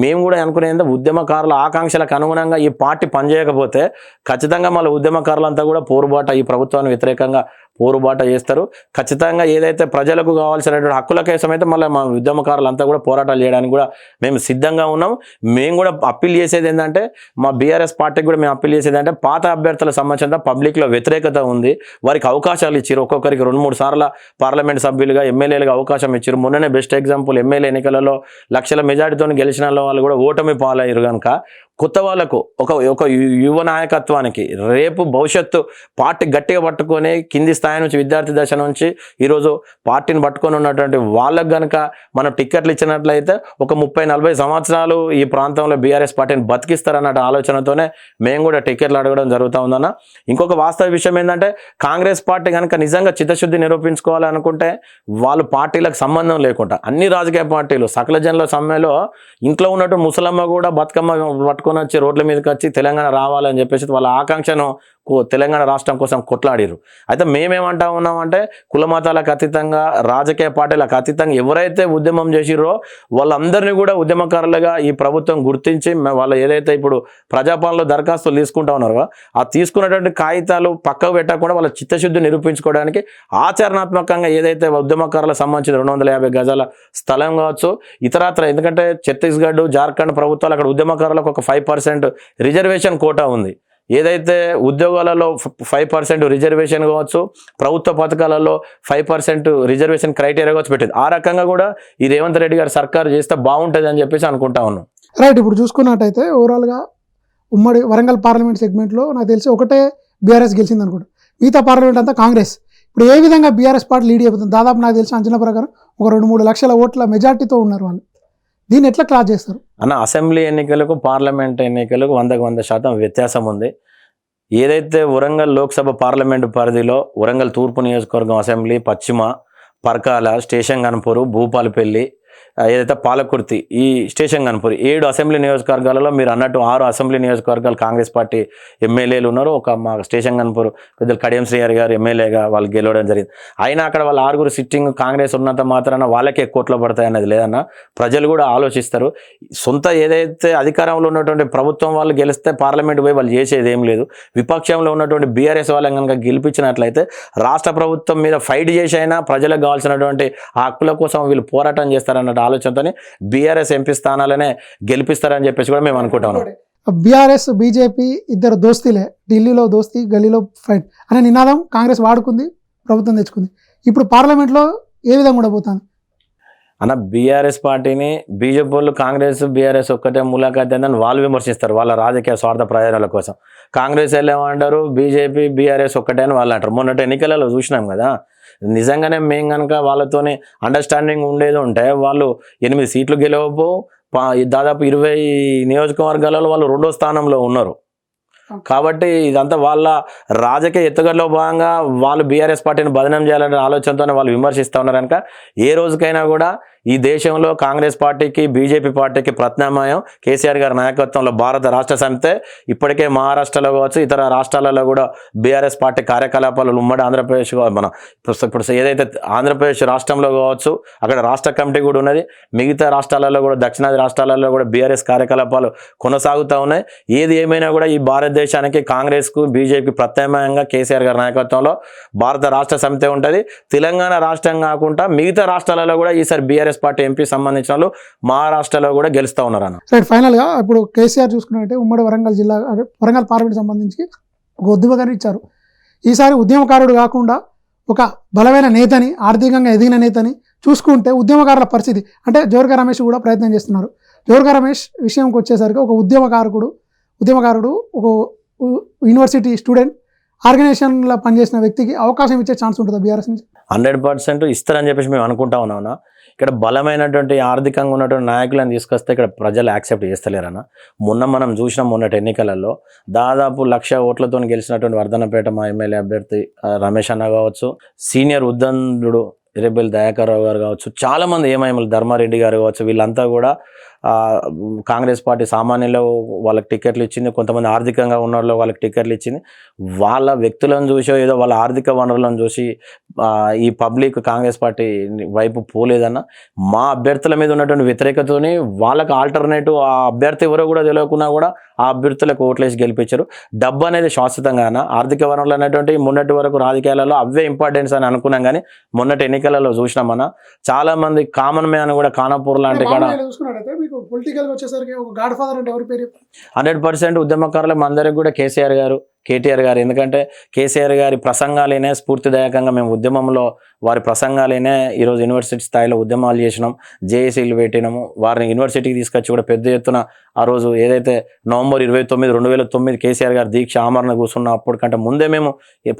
మేము కూడా అనుకునేది ఉద్యమకారుల ఆకాంక్షలకు అనుగుణంగా ఈ పార్టీ పనిచేయకపోతే ఖచ్చితంగా మళ్ళీ ఉద్యమకారులంతా కూడా పోరుబాట, ఈ ప్రభుత్వానికి వ్యతిరేకంగా పోరుబాట చేస్తారు. ఖచ్చితంగా ఏదైతే ప్రజలకు కావాల్సినటువంటి హక్కుల కోసం అయితే మళ్ళీ మా ఉద్యమకారులంతా కూడా పోరాటాలు చేయడానికి కూడా మేము సిద్ధంగా ఉన్నాం. మేము కూడా అప్పీల్ చేసేది ఏంటంటే మా బీఆర్ఎస్ పార్టీకి కూడా మేము అప్పీల్ చేసేది అంటే పాత అభ్యర్థుల సంబంధించిన పబ్లిక్లో వ్యతిరేకత ఉంది, వారికి అవకాశాలు ఇచ్చారు. ఒక్కొక్కరికి 2-3 సార్లు పార్లమెంట్ సభ్యులుగా ఎమ్మెల్యేలుగా అవకాశం ఇచ్చారు. మొన్ననే బెస్ట్ ఎగ్జాంపుల్ ఎమ్మెల్యే ఎన్నికలలో లక్షల మెజార్టీతో గెలిచిన వాళ్ళు కూడా ఓటమి పాలయ్యారు. కనుక కొత్త వాళ్ళకు ఒక యువ నాయకత్వానికి రేపు భవిష్యత్తు పార్టీ గట్టిగా పట్టుకొని కింది స్థాయి నుంచి విద్యార్థి దశ నుంచి ఈరోజు పార్టీని పట్టుకొని ఉన్నటువంటి వాళ్ళకు కనుక మనం టిక్కెట్లు ఇచ్చినట్లయితే ఒక 30-40 సంవత్సరాలు ఈ ప్రాంతంలో బీఆర్ఎస్ పార్టీని బతికిస్తారన్న ఆలోచనతోనే మేము కూడా టిక్కెట్లు అడగడం జరుగుతూ ఉందన్న. ఇంకొక వాస్తవ విషయం ఏంటంటే కాంగ్రెస్ పార్టీ కనుక నిజంగా చిత్తశుద్ధి నిరూపించుకోవాలనుకుంటే వాళ్ళు పార్టీలకు సంబంధం లేకుండా అన్ని రాజకీయ పార్టీలు సకల జనుల సమ్మెలో ఇంట్లో ఉన్నట్టు ముసలమ్మ కూడా బతుకమ్మ పట్టుకొని వచ్చి రోడ్ల మీదకి వచ్చి తెలంగాణ రావాలని చెప్పేసి వాళ్ళ ఆకాంక్షను తెలంగాణ రాష్ట్రం కోసం కొట్లాడిరు. అయితే మేమేమంటా ఉన్నామంటే కుల మతాలకు అతీతంగా రాజకీయ పార్టీలకు అతీతంగా ఎవరైతే ఉద్యమం చేసిరో వాళ్ళందరినీ కూడా ఉద్యమకారులుగా ఈ ప్రభుత్వం గుర్తించి వాళ్ళు ఏదైతే ఇప్పుడు ప్రజాపాలనలో దరఖాస్తులు తీసుకుంటా ఉన్నారో ఆ తీసుకున్నటువంటి కాగితాలు పక్కకు పెట్టకుండా వాళ్ళ చిత్తశుద్ధి నిరూపించుకోవడానికి ఆచరణాత్మకంగా ఏదైతే ఉద్యమకారులకు సంబంధించిన 250 గజాల స్థలం కావచ్చు ఇతరత్ర, ఎందుకంటే ఛత్తీస్గఢ్ జార్ఖండ్ ప్రభుత్వాలు అక్కడ ఉద్యమకారులకు ఒక 5% రిజర్వేషన్ కోటా ఉంది. ఏదైతే ఉద్యోగాలలో 5% రిజర్వేషన్ కావచ్చు, ప్రభుత్వ పథకాలలో 5% రిజర్వేషన్ క్రైటీరియా కావచ్చు పెట్టింది. ఆ రకంగా కూడా ఈ రేవంత్ రెడ్డి గారు సర్కారు చేస్తే బాగుంటుంది అని చెప్పేసి అనుకుంటా ఉన్నాం. రైట్. ఇప్పుడు చూసుకున్నట్టయితే ఓవరాల్గా ఉమ్మడి వరంగల్ పార్లమెంట్ సెగ్మెంట్లో నాకు తెలిసి ఒకటే బీఆర్ఎస్ గెలిచింది అనుకుంటా, మిగతా పార్లమెంట్ అంతా కాంగ్రెస్. ఇప్పుడు ఏ విధంగా బీఆర్ఎస్ పార్టీ లీడ్ అయిపోతుంది? దాదాపు నాకు తెలిసిన అంచనా ప్రకారం ఒక 2-3 లక్షల ఓట్ల మెజార్టీతో ఉన్నారు వాళ్ళు. దీన్ని ఎట్లా క్లాస్ చేస్తారు అన్న? అసెంబ్లీ ఎన్నికలకు పార్లమెంట్ ఎన్నికలకు 100% వ్యత్యాసం ఉంది. ఏదైతే వరంగల్ లోక్సభ పార్లమెంటు పరిధిలో వరంగల్ తూర్పు నియోజకవర్గం అసెంబ్లీ, పశ్చిమ పరకాల, స్టేషన్ గన్పూర్, భూపాలపల్లి, ఏదైతే పాలకుర్తి, ఈ స్టేషన్ గన్పూర్ 7 అసెంబ్లీ నియోజకవర్గాలలో మీరు అన్నట్టు 6 అసెంబ్లీ నియోజకవర్గాలు కాంగ్రెస్ పార్టీ ఎమ్మెల్యేలు ఉన్నారు. ఒక మా స్టేషన్ గన్పూర్ పెద్దలు కడియం శ్రీహరి గారు ఎమ్మెల్యేగా వాళ్ళు గెలవడం జరిగింది. అయినా అక్కడ వాళ్ళ 6 సిట్టింగ్ కాంగ్రెస్ ఉన్నంత మాత్రాన వాళ్ళకే కోట్లు పడతాయి అన్నది లేదన్న. ప్రజలు కూడా ఆలోచిస్తారు. సొంత ఏదైతే అధికారంలో ఉన్నటువంటి ప్రభుత్వం వాళ్ళు గెలిస్తే పార్లమెంట్ పోయి వాళ్ళు చేసేది ఏం లేదు. విపక్షంలో ఉన్నటువంటి బీఆర్ఎస్ వాళ్ళని కనుక గెలిపించినట్లయితే రాష్ట్ర ప్రభుత్వం మీద ఫైట్ చేసి అయినా ప్రజలకు కావాల్సినటువంటి ఆ హక్కుల కోసం వీళ్ళు పోరాటం చేస్తారన్న ఆలోచనతోనే బీఆర్ఎస్ ఎంపీ స్థానాలనే గెలిపిస్తారని చెప్పేసి కూడా మేము అనుకుంటాం. బీఆర్ఎస్ బీజేపీ ఇద్దరు దోస్తీలే, ఢిల్లీలో దోస్తీ గల్లీలో ఫైట్ అనే నినాదం కాంగ్రెస్ వాడుకుంది, ప్రభుత్వం తెచ్చుకుంది. ఇప్పుడు పార్లమెంట్లో ఏ విధంగా ఉండబోతుంది అన్న? బీఆర్ఎస్ పార్టీని బీజేపీ వాళ్ళు కాంగ్రెస్ బీఆర్ఎస్ ఒక్కటే ములాఖాత్ అని వాళ్ళు విమర్శిస్తారు వాళ్ళ రాజకీయ స్వార్థ ప్రయోజనాల కోసం. కాంగ్రెస్ వాళ్ళు ఏమంటారు, బీజేపీ బీఆర్ఎస్ ఒక్కటే అని వాళ్ళు అంటారు. మొన్నటి ఎన్నికలలో చూసినాం కదా, నిజంగానే మేము కనుక వాళ్ళతోనే అండర్స్టాండింగ్ ఉండేది ఉంటే వాళ్ళు 8 సీట్లు గెలవబో దాదాపు 20 నియోజకవర్గాలలో వాళ్ళు 2వ స్థానంలో ఉన్నారు. కాబట్టి ఇదంతా వాళ్ళ రాజకీయ ఎత్తుగడలో భాగంగా వాళ్ళు బీఆర్ఎస్ పార్టీని బదనం చేయాలనే ఆలోచనతోనే వాళ్ళు విమర్శిస్తూ ఉన్నారు. కనుక ఏ రోజుకైనా కూడా ఈ దేశంలో కాంగ్రెస్ పార్టీకి బీజేపీ పార్టీకి ప్రత్యామ్నాయం కేసీఆర్ గారి నాయకత్వంలో భారత రాష్ట్ర సమితే ఇప్పటికే మహారాష్ట్రలో కావచ్చు ఇతర రాష్ట్రాలలో కూడా బీఆర్ఎస్ పార్టీ కార్యకలాపాలు ఉమ్మడి ఆంధ్రప్రదేశ్ మన ఇప్పుడు ఏదైతే ఆంధ్రప్రదేశ్ రాష్ట్రంలో కావచ్చు అక్కడ రాష్ట్ర కమిటీ కూడా ఉన్నది. మిగతా రాష్ట్రాలలో కూడా దక్షిణాది రాష్ట్రాలలో కూడా బీఆర్ఎస్ కార్యకలాపాలు కొనసాగుతూ ఉన్నాయి. ఏది ఏమైనా కూడా ఈ భారతదేశానికి కాంగ్రెస్కు బీజేపీ ప్రత్యామ్నాయంగా కేసీఆర్ గారి నాయకత్వంలో భారత రాష్ట్ర సమితి ఉంటుంది. తెలంగాణ రాష్ట్రం కాకుండా మిగతా రాష్ట్రాలలో కూడా ఈసారి బీఆర్ఎస్ పార్టీ ఎంపీ సంబంధించిన వాళ్ళు మహారాష్ట్రలో కూడా గెలుస్తూ ఉన్నారు అన్న. రైట్. ఫైనల్గా ఇప్పుడు కేసీఆర్ చూసుకున్నట్టే ఉమ్మడి వరంగల్ జిల్లా వరంగల్ పార్లమెంట్ సంబంధించి ఒక ఉద్యమకారుని ఇచ్చారు. ఈసారి ఉద్యమకారుడు కాకుండా ఒక బలమైన నేతని, ఆర్థికంగా ఎదిగిన నేతని చూసుకుంటే ఉద్యమకారుల పరిస్థితి అంటే జోర్గా రమేష్ కూడా ప్రయత్నం చేస్తున్నారు. జోర్గా రమేష్ విషయంకి వచ్చేసరికి ఒక ఉద్యమకారుడు ఒక యూనివర్సిటీ స్టూడెంట్ ఆర్గనైజేషన్లో పనిచేసిన వ్యక్తికి అవకాశం ఇచ్చే ఛాన్స్ ఉంటుంది బీఆర్ఎస్ నుంచి? 100% ఇస్తారని చెప్పేసి మేము అనుకుంటా ఉన్నామన్నా. ఇక్కడ బలమైనటువంటి ఆర్థికంగా ఉన్నటువంటి నాయకులను తీసుకొస్తే ఇక్కడ ప్రజలు యాక్సెప్ట్ చేస్తలేరన్న. మనం చూసినాం మొన్నటి ఎన్నికలలో దాదాపు 1,00,000 ఓట్లతో గెలిచినటువంటి వర్ధన్నపేట మా ఎమ్మెల్యే అభ్యర్థి రమేష్ అన్న కావచ్చు, సీనియర్ ఉద్దండుడు ఎర్రబెల్లి దయాకర్ రావు గారు కావచ్చు, చాలామంది ఏమైనా ధర్మారెడ్డి గారు కావచ్చు, వీళ్ళంతా కూడా కాంగ్రెస్ పార్టీ సామాన్యులు వాళ్ళకి టికెట్లు ఇచ్చింది, కొంతమంది ఆర్థికంగా ఉన్న వాళ్ళు వాళ్ళకి టికెట్లు ఇచ్చింది. వాళ్ళ వ్యక్తులను చూసో ఏదో వాళ్ళ ఆర్థిక వనరులను చూసి ఈ పబ్లిక్ కాంగ్రెస్ పార్టీ వైపు పోలేదన్న. మా అభ్యర్థుల మీద ఉన్నటువంటి వ్యతిరేకతని వాళ్ళకి ఆల్టర్నేటివ్ ఆ అభ్యర్థి ఎవరో కూడా తెలియకున్నా కూడా ఆ అభ్యర్థులకు ఓట్లేసి గెలిపించారు. డబ్బు అనేది శాశ్వతంగా ఆర్థిక వనరులు అనేటువంటి మొన్నటి వరకు రాజకీయాలలో అవే ఇంపార్టెన్స్ అని అనుకున్నాం. కానీ మొన్నటి ఎన్నికలలో చూసినామన్నా చాలా మంది కామన్ మ్యాన్ కూడా ఖానాపూర్ లాంటి కాడ 100% ఉద్యమకారులు అందరికి కూడా కేసీఆర్ గారు, కేటీఆర్ గారు. ఎందుకంటే కేసీఆర్ గారి ప్రసంగాలేనే స్ఫూర్తిదాయకంగా మేము ఉద్యమంలో వారి ప్రసంగాలేనే ఈరోజు యూనివర్సిటీ స్థాయిలో ఉద్యమాలు చేసినాం, జేఏసీలు పెట్టినాము. వారిని యూనివర్సిటీకి తీసుకొచ్చి కూడా పెద్ద ఎత్తున ఆ రోజు ఏదైతే నవంబర్ 29, 2009 కేసీఆర్ గారు దీక్ష ఆమరణ కూర్చున్న అప్పటికంటే ముందే మేము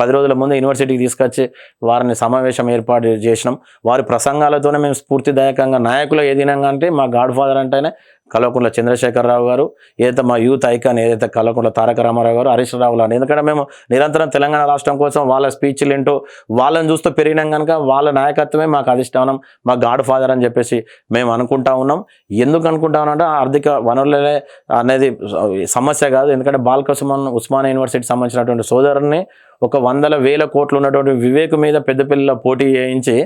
10 రోజుల ముందే యూనివర్సిటీకి తీసుకొచ్చి వారిని సమావేశం ఏర్పాటు చేసినాం. వారి ప్రసంగాలతోనే మేము స్ఫూర్తిదాయకంగా నాయకులు ఏదినంగా అంటే మా గాడ్ ఫాదర్ అంటేనే కల్వకుంట్ల చంద్రశేఖరరావు గారు, ఏదైతే మా యూత్ ఐకాన్ ఏదైతే కల్వకుంట్ల తారక రామారావు గారు, హరీష్ రావు లాంటి, ఎందుకంటే మేము నిరంతరం తెలంగాణ రాష్ట్రం కోసం వాళ్ళ స్పీచ్లు వింటూ వాళ్ళని చూస్తూ పెరిగినాం కనుక వాళ్ళ నాయకత్వమే మాకు అధిష్టానం, మా గాడ్ ఫాదర్ అని చెప్పేసి మేము అనుకుంటా ఉన్నాం. ఎందుకు అనుకుంటా ఉన్నామంటే ఆర్థిక వనరులే అనేది సమస్య కాదు. ఎందుకంటే ఉస్మానియా యూనివర్సిటీకి సంబంధించినటువంటి సోదరుని ఒక 100,000 కోట్లు ఉన్నటువంటి వివేక్ మీద పెద్దపల్లిలో పోటీ చేయించి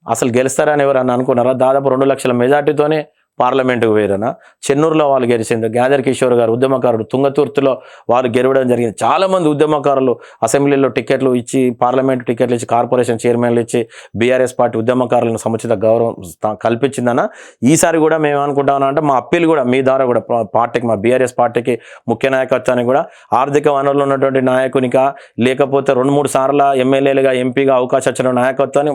అసలు గెలుస్తారని ఎవరన్నా అనుకున్నారా? దాదాపు 2 లక్షల మెజార్టీతోనే పార్లమెంటుకు పోయిరనా. చెన్నూరులో వాళ్ళు గెలిచింది. గ్యాదర్ కిషోర్ గారు ఉద్యమకారుడు, తుంగతుర్తిలో వాళ్ళు గెలవడం జరిగింది. చాలామంది ఉద్యమకారులు అసెంబ్లీలో టికెట్లు ఇచ్చి, పార్లమెంటు టికెట్లు ఇచ్చి, కార్పొరేషన్ చైర్మన్లు ఇచ్చి బీఆర్ఎస్ పార్టీ ఉద్యమకారులను సముచిత గౌరవం కల్పించిందన్న. ఈసారి కూడా మేము అనుకుంటామన్నా అంటే మా అప్పీల్ కూడా మీ ద్వారా కూడా పార్టీకి, మా బీఆర్ఎస్ పార్టీకి ముఖ్య నాయకత్వానికి కూడా ఆర్థిక వనరులు ఉన్నటువంటి నాయకునిగా, లేకపోతే 2-3 సార్ల ఎమ్మెల్యేలుగా ఎంపీగా అవకాశం వచ్చిన నాయకత్వాన్ని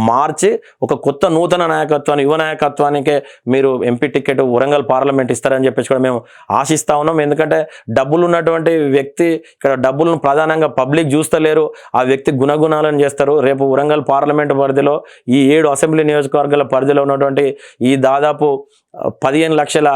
మార్చి ఒక కొత్త నూతన నాయకత్వాన్ని, యువ నాయకత్వానికే మీరు ఎంపీ టికెట్ వరంగల్ పార్లమెంట్ ఇస్తారని చెప్పేసి కూడా మేము ఆశిస్తా ఉన్నాం. ఎందుకంటే డబ్బులు ఉన్నటువంటి వ్యక్తి ఇక్కడ డబ్బులను ప్రధానంగా పబ్లిక్ చూస్తలేరు, ఆ వ్యక్తి గుణగుణాలను చేస్తారు. రేపు వరంగల్ పార్లమెంట్ పరిధిలో ఈ 7 అసెంబ్లీ నియోజకవర్గాల పరిధిలో ఉన్నటువంటి ఈ దాదాపు 15 లక్షల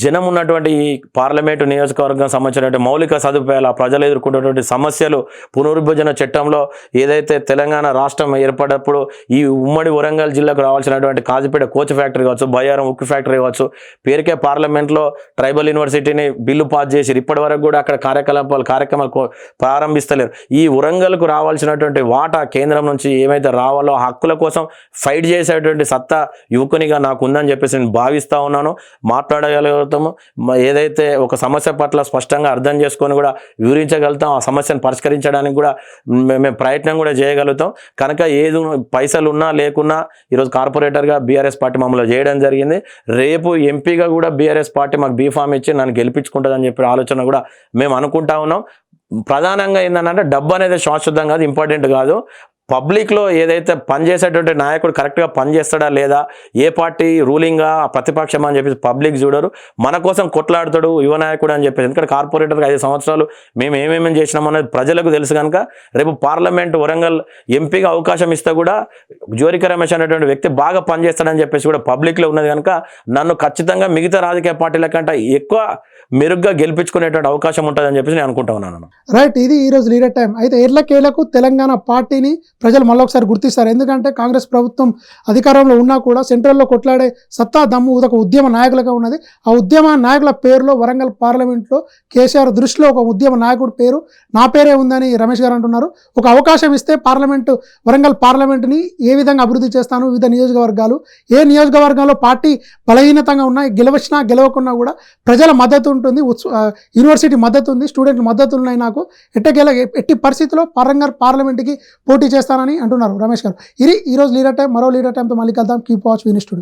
జనం ఉన్నటువంటి ఈ పార్లమెంటు నియోజకవర్గం సంబంధించినటువంటి మౌలిక సదుపాయాలు, ప్రజలు ఎదుర్కొన్నటువంటి సమస్యలు, పునర్విభజన చట్టంలో ఏదైతే తెలంగాణ రాష్ట్రం ఏర్పడినప్పుడు ఈ ఉమ్మడి వరంగల్ జిల్లాకు రావాల్సినటువంటి కాజీపేట కోచ్ ఫ్యాక్టరీ కావచ్చు, బయ్యారం ఉక్కు ఫ్యాక్టరీ కావచ్చు, పేరుకే పార్లమెంట్లో ట్రైబల్ యూనివర్సిటీని బిల్లు పాస్ చేసి ఇప్పటి వరకు కూడా అక్కడ కార్యక్రమాలు ప్రారంభిస్తలేరు. ఈ వరంగల్కు రావాల్సినటువంటి వాటా కేంద్రం నుంచి ఏమైతే రావాలో హక్కుల కోసం ఫైట్ చేసేటువంటి సత్తా యువకునిగా నాకు ఉందని చెప్పేసి నేను భావిస్తా ఉన్నాను. మాట్లాడగలుగుతాము, ఏదైతే ఒక సమస్య పట్ల స్పష్టంగా అర్థం చేసుకొని కూడా వివరించగలుగుతాం, ఆ సమస్యను పరిష్కరించడానికి కూడా మేము ప్రయత్నం కూడా చేయగలుగుతాం. కనుక ఏది పైసలు ఉన్నా లేకున్నా ఈరోజు కార్పొరేటర్గా బీఆర్ఎస్ పార్టీ మమ్మల్ని చేయడం జరిగింది. రేపు ఎంపీగా కూడా బీఆర్ఎస్ పార్టీ మాకు బీఫామ్ ఇచ్చి నన్ను గెలిపించుకుంటుందని చెప్పి ఆలోచన కూడా మేము అనుకుంటా ఉన్నాం. ప్రధానంగా ఏంటంటే డబ్బు అనేది శాశ్వతం కాదు, ఇంపార్టెంట్ కాదు. పబ్లిక్లో ఏదైతే పనిచేసేటువంటి నాయకుడు కరెక్ట్గా పనిచేస్తాడా లేదా, ఏ పార్టీ రూలింగ్గా ప్రతిపక్షం అని చెప్పేసి పబ్లిక్ చూడరు. మన కోసం కొట్లాడుతాడు యువ నాయకుడు అని చెప్పేసి. ఎందుకంటే కార్పొరేటర్కి 5 సంవత్సరాలు మేము ఏమేమి చేసినాం అనేది ప్రజలకు తెలుసు కనుక రేపు పార్లమెంట్ వరంగల్ ఎంపీగా అవకాశం ఇస్తే కూడా జోరిక రమేష్ అనేటువంటి వ్యక్తి బాగా పనిచేస్తాడని చెప్పేసి కూడా పబ్లిక్లో ఉన్నది కనుక నన్ను ఖచ్చితంగా మిగతా రాజకీయ పార్టీల కంటే ఎక్కువ మెరుగ్గా గెలిపించుకునేటువంటి అవకాశం ఉంటుందని చెప్పేసి నేను అనుకుంటా ఉన్నాను. రైట్, ఇది ఈరోజు లీడర్ టైం. అయితే ఏళ్లకు తెలంగాణ పార్టీని ప్రజలు మళ్ళొకసారి గుర్తిస్తారు. ఎందుకంటే కాంగ్రెస్ ప్రభుత్వం అధికారంలో ఉన్నా కూడా సెంట్రల్లో కొట్లాడే సత్తా దమ్ము ఒక ఉద్యమ నాయకులుగా ఉన్నది. ఆ ఉద్యమ నాయకుల పేరులో వరంగల్ పార్లమెంట్లో కేసీఆర్ దృష్టిలో ఒక ఉద్యమ నాయకుడి పేరు నా పేరే ఉందని రమేష్ గారు అంటున్నారు. ఒక అవకాశం ఇస్తే వరంగల్ పార్లమెంటుని ఏ విధంగా అభివృద్ధి చేస్తాను, వివిధ నియోజకవర్గాలు, ఏ నియోజకవర్గంలో పార్టీ బలహీనతంగా ఉన్నా, గెలవచ్చినా గెలవకున్నా కూడా ప్రజల మద్దతు ఉంటుంది, యూనివర్సిటీ మద్దతు ఉంది, స్టూడెంట్ మద్దతు ఉన్నాయి. నాకు ఎట్టి పరిస్థితుల్లో వరంగల్ పార్లమెంట్కి పోటీ చేస్తానని అంటున్నారు రమేష్ గారు. ఇది ఈరోజు లీడర్ టైం. మరో లీడర్ టైంతో మళ్ళీ కలుద్దాం. కీప్ వాచ్ విని స్టూడియో.